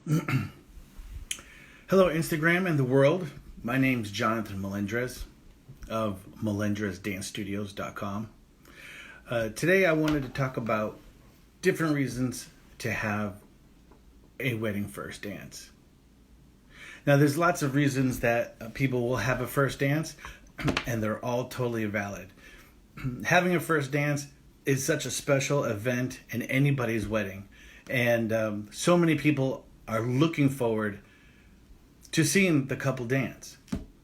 Hello, Instagram and the world. My name's Jonathon Melendrez of melendrezdancestudios.com. Today I wanted to talk about different reasons to have a wedding first dance. Now, there's lots of reasons that people will have a first dance, and they're all totally valid. Having a first dance is such a special event in anybody's wedding, and so many people are looking forward to seeing the couple dance.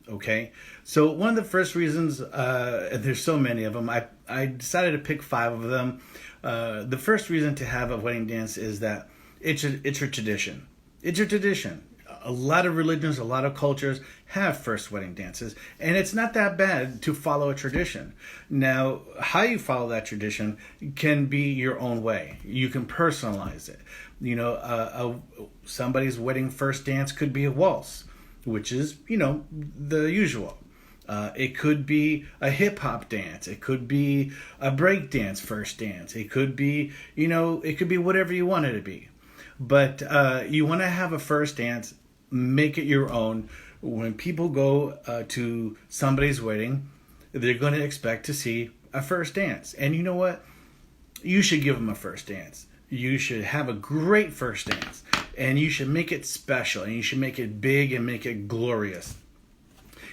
Okay, so one of the first reasons, and there's so many of them, I decided to pick 5 of them. The first reason to have a wedding dance is that it's a tradition. It's a tradition. A lot of religions, a lot of cultures have first wedding dances, and it's not that bad to follow a tradition. Now, how you follow that tradition can be your own way. You can personalize it. You know, somebody's wedding first dance could be a waltz, which is, the usual. It could be a hip hop dance. It could be a break dance first dance. It could be, it could be whatever you want it to be. But you want to have a first dance, make it your own. When people go to somebody's wedding, they're going to expect to see a first dance. And you know what? You should give them a first dance. You should have a great first dance. And you should make it special. And you should make it big and make it glorious.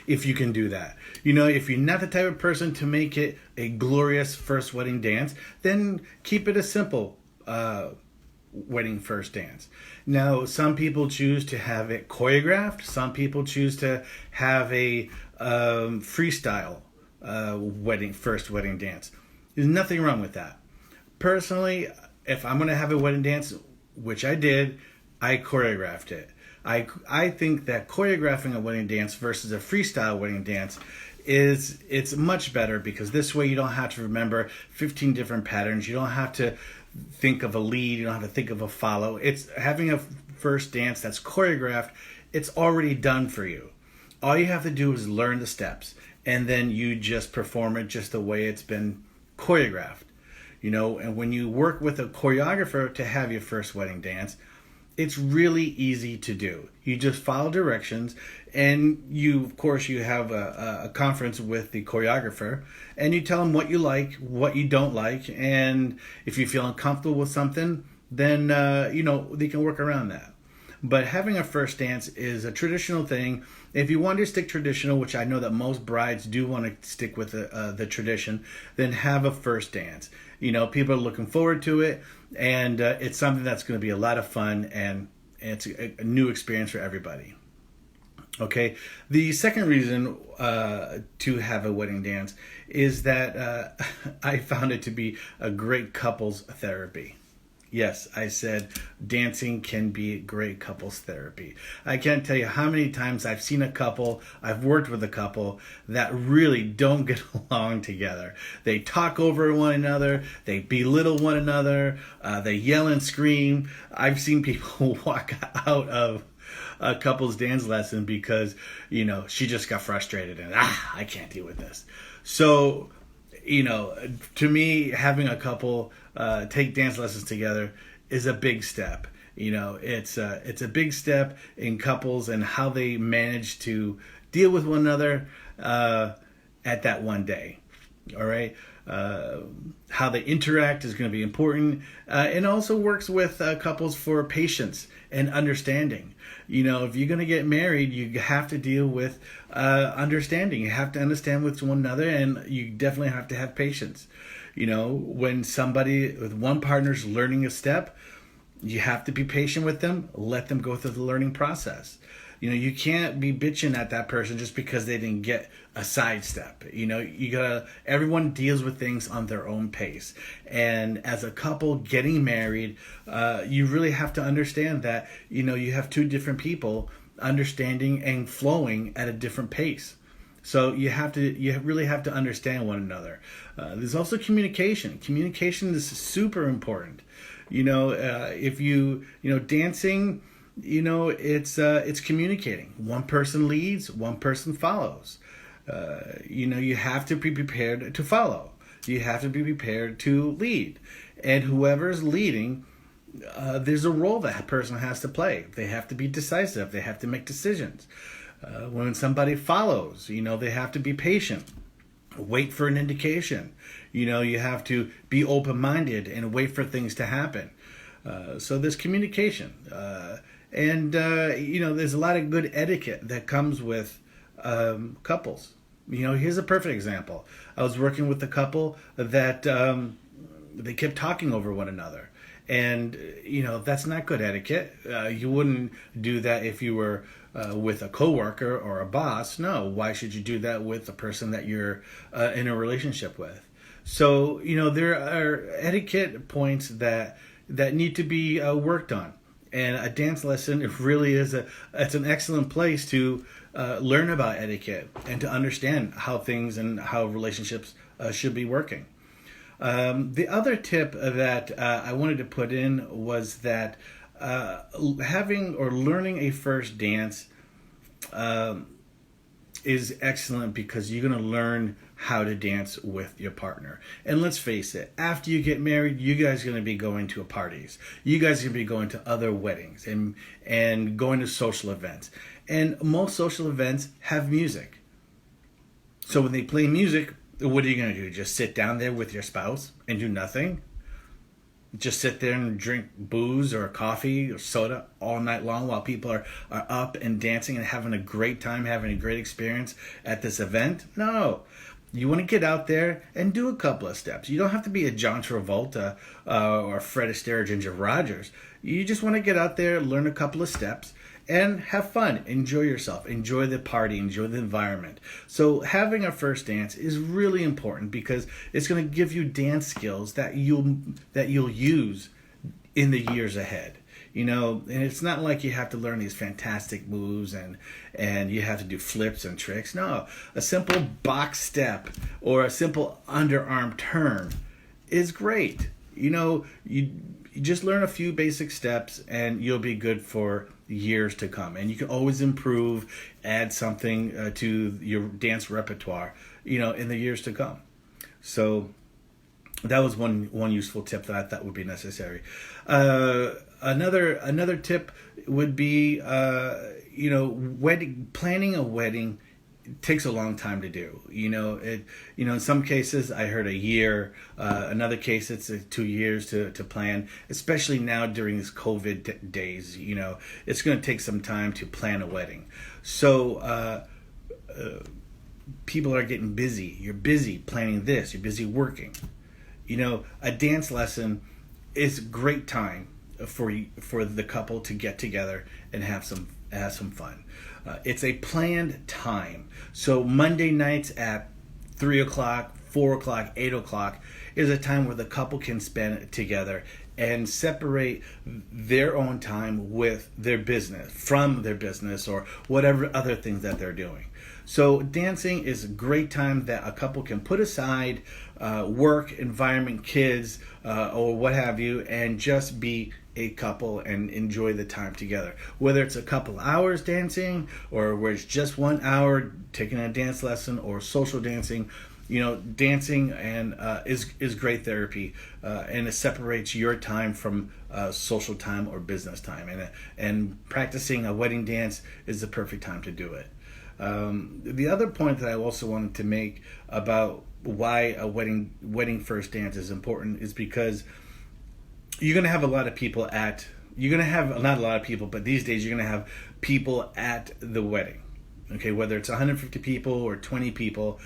If you can do that. If you're not the type of person to make it a glorious first wedding dance, then keep it a simple wedding first dance. Now, some people choose to have it choreographed. Some people choose to have a freestyle first wedding dance. There's nothing wrong with that. Personally, if I'm going to have a wedding dance, which I did, I choreographed it. I think that choreographing a wedding dance versus a freestyle wedding dance it's much better, because this way you don't have to remember 15 different patterns. You don't have to think of a lead. You don't have to think of a follow. It's having a first dance that's choreographed. It's already done for you. All you have to do is learn the steps, and then you just perform it just the way it's been choreographed. And when you work with a choreographer to have your first wedding dance, it's really easy to do. You just follow directions, and you have a conference with the choreographer, and you tell them what you like, what you don't like, and if you feel uncomfortable with something, then they can work around that. But having a first dance is a traditional thing. If you want to stick traditional, which I know that most brides do want to stick with the tradition, then have a first dance. People are looking forward to it, and it's something that's going to be a lot of fun, and it's a new experience for everybody. Okay, the second reason to have a wedding dance is that I found it to be a great couples therapy. Yes, I said dancing can be great couples therapy. I can't tell you how many times I've seen a couple, I've worked with a couple that really don't get along together. They talk over one another, they belittle one another, they yell and scream. I've seen people walk out of a couple's dance lesson because, she just got frustrated and, I can't deal with this. So, to me, having a couple take dance lessons together is a big step. It's a big step in couples and how they manage to deal with one another at that one day. All right. How they interact is going to be important. And also works with couples for patience and understanding. If you're going to get married, you have to deal with understanding. You have to understand with one another, and you definitely have to have patience. When somebody with one partner's learning a step, you have to be patient with them, let them go through the learning process. You can't be bitching at that person just because they didn't get a sidestep. Everyone deals with things on their own pace. And as a couple getting married, you really have to understand that, you have 2 different people understanding and flowing at a different pace. So you really have to understand one another. There's also communication. Communication is super important. If dancing, it's communicating. One person leads, one person follows. You have to be prepared to follow. You have to be prepared to lead. And whoever's leading there's a role that person has to play. They have to be decisive. They have to make decisions. When somebody follows, they have to be patient. Wait for an indication. You have to be open-minded and wait for things to happen. So there's communication. And there's a lot of good etiquette that comes with couples. Here's a perfect example. I was working with a couple that they kept talking over one another. And, that's not good etiquette. You wouldn't do that if you were with a coworker or a boss. No, why should you do that with the person that you're in a relationship with? So, there are etiquette points that need to be worked on. And a dance lesson, it really is it's an excellent place to learn about etiquette and to understand how things and how relationships should be working. The other tip that I wanted to put in was that having or learning a first dance is excellent because you're going to learn how to dance with your partner. And let's face it, after you get married, you guys are going to be going to parties. You guys are going to be going to other weddings and going to social events. And most social events have music. So when they play music, what are you going to do? Just sit down there with your spouse and do nothing? Just sit there and drink booze or coffee or soda all night long while people are up and dancing and having a great time, having a great experience at this event? No. You want to get out there and do a couple of steps. You don't have to be a John Travolta or Fred Astaire or Ginger Rogers. You just want to get out there, learn a couple of steps, and have fun. Enjoy yourself. Enjoy the party. Enjoy the environment. So having a first dance is really important because it's going to give you dance skills that you'll use in the years ahead. And it's not like you have to learn these fantastic moves and you have to do flips and tricks. No, a simple box step or a simple underarm turn is great. You just learn a few basic steps and you'll be good for years to come. And you can always improve, add something to your dance repertoire, in the years to come. So that was one useful tip that I thought would be necessary. Another tip would be, planning a wedding takes a long time to do. In some cases I heard a year. Another case it's 2 years to plan. Especially now during these COVID days, it's going to take some time to plan a wedding. So people are getting busy. You're busy planning this. You're busy working. A dance lesson is a great time for the couple to get together and have some fun. It's a planned time. So Monday nights at 3 o'clock, 4 o'clock, 8 o'clock is a time where the couple can spend together and separate their own time with their business, from their business or whatever other things that they're doing. So dancing is a great time that a couple can put aside work, environment, kids, or what have you, and just be a couple and enjoy the time together. Whether it's a couple hours dancing or where it's just 1 hour taking a dance lesson or social dancing, dancing and is great therapy, and it separates your time from social time or business time. And practicing a wedding dance is the perfect time to do it. The other point that I also wanted to make about why a wedding first dance is important is because you're going to have a lot of people not a lot of people, but these days you're going to have people at the wedding. Okay, whether it's 150 people or 20 people,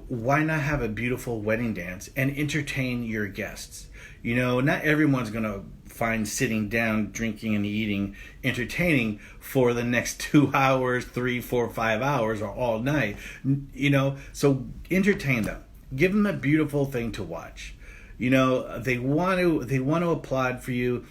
why not have a beautiful wedding dance and entertain your guests? Not everyone's going to find sitting down, drinking and eating entertaining for the next 2 hours, 3, 4, 5 hours, or all night. So entertain them. Give them a beautiful thing to watch. They want to applaud for you.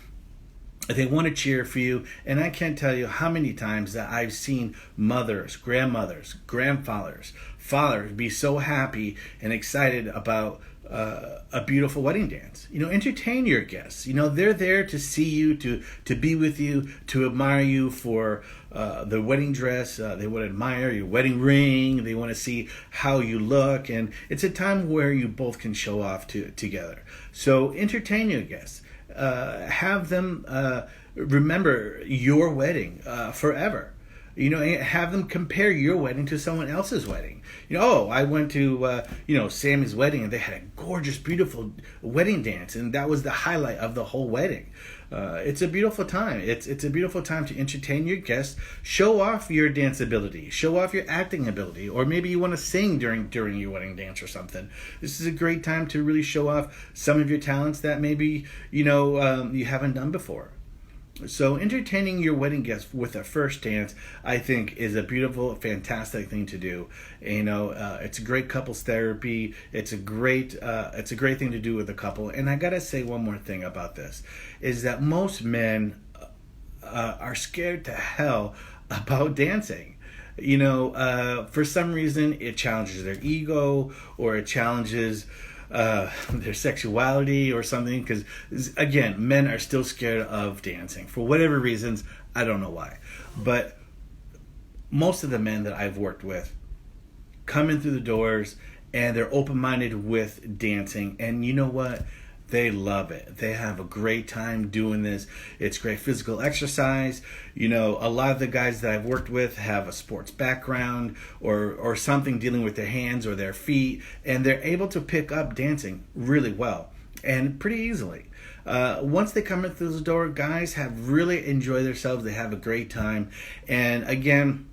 They want to cheer for you. And I can't tell you how many times that I've seen mothers, grandmothers, grandfathers, fathers be so happy and excited about a beautiful wedding dance. Entertain your guests. They're there to see you, to be with you, to admire you for the wedding dress. They want to admire your wedding ring. They want to see how you look. And it's a time where you both can show off together. So entertain your guests. have them remember your wedding forever. Have them compare your wedding to someone else's wedding. Oh, I went to Sammy's wedding, and they had a gorgeous, beautiful wedding dance, and that was the highlight of the whole wedding. It's a beautiful time. It's a beautiful time to entertain your guests, show off your dance ability, show off your acting ability, or maybe you want to sing during your wedding dance or something. This is a great time to really show off some of your talents that maybe you haven't done before. So entertaining your wedding guests with a first dance, I think, is a beautiful, fantastic thing to do. It's a great couples therapy. It's a great thing to do with a couple. And I gotta say one more thing about this, is that most men are scared to hell about dancing. For some reason, it challenges their ego, or it challenges their sexuality or something, because again, men are still scared of dancing for whatever reasons. I don't know why, but most of the men that I've worked with come in through the doors and they're open-minded with dancing, and you know what? They love it. They have a great time doing this. It's great physical exercise. A lot of the guys that I've worked with have a sports background or something dealing with their hands or their feet, and they're able to pick up dancing really well and pretty easily. Once they come in through the door, guys have really enjoyed themselves. They have a great time. And again,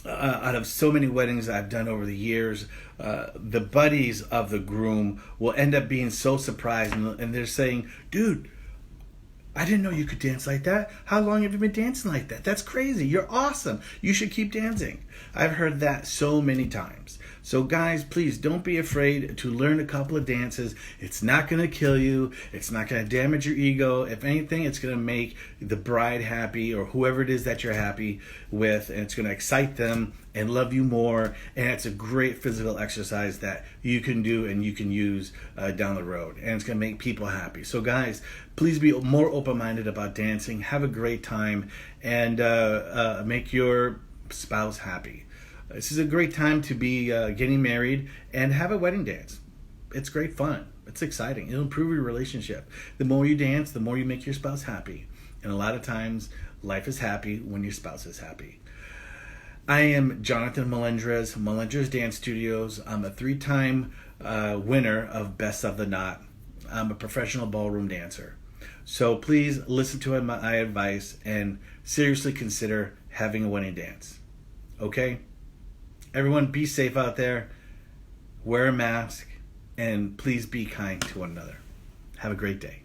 out of so many weddings I've done over the years, the buddies of the groom will end up being so surprised, and they're saying, "Dude, I didn't know you could dance like that. How long have you been dancing like that? That's crazy. You're awesome. You should keep dancing." I've heard that so many times. So guys, please don't be afraid to learn a couple of dances. It's not going to kill you. It's not going to damage your ego. If anything, it's going to make the bride happy, or whoever it is that you're happy with, and it's going to excite them and love you more. And it's a great physical exercise that you can do and you can use down the road, and it's going to make people happy. So guys, please be more open-minded about dancing. Have a great time, and make your spouse happy. This is a great time to be getting married and have a wedding dance. It's great fun. It's exciting. It'll improve your relationship. The more you dance, the more you make your spouse happy. And a lot of times, life is happy when your spouse is happy. I am Jonathon Melendrez, Melendrez Dance Studios. I'm a 3-time winner of Best of the Knot. I'm a professional ballroom dancer. So please listen to my advice and seriously consider having a wedding dance. Okay? Everyone, be safe out there. Wear a mask, and please be kind to one another. Have a great day.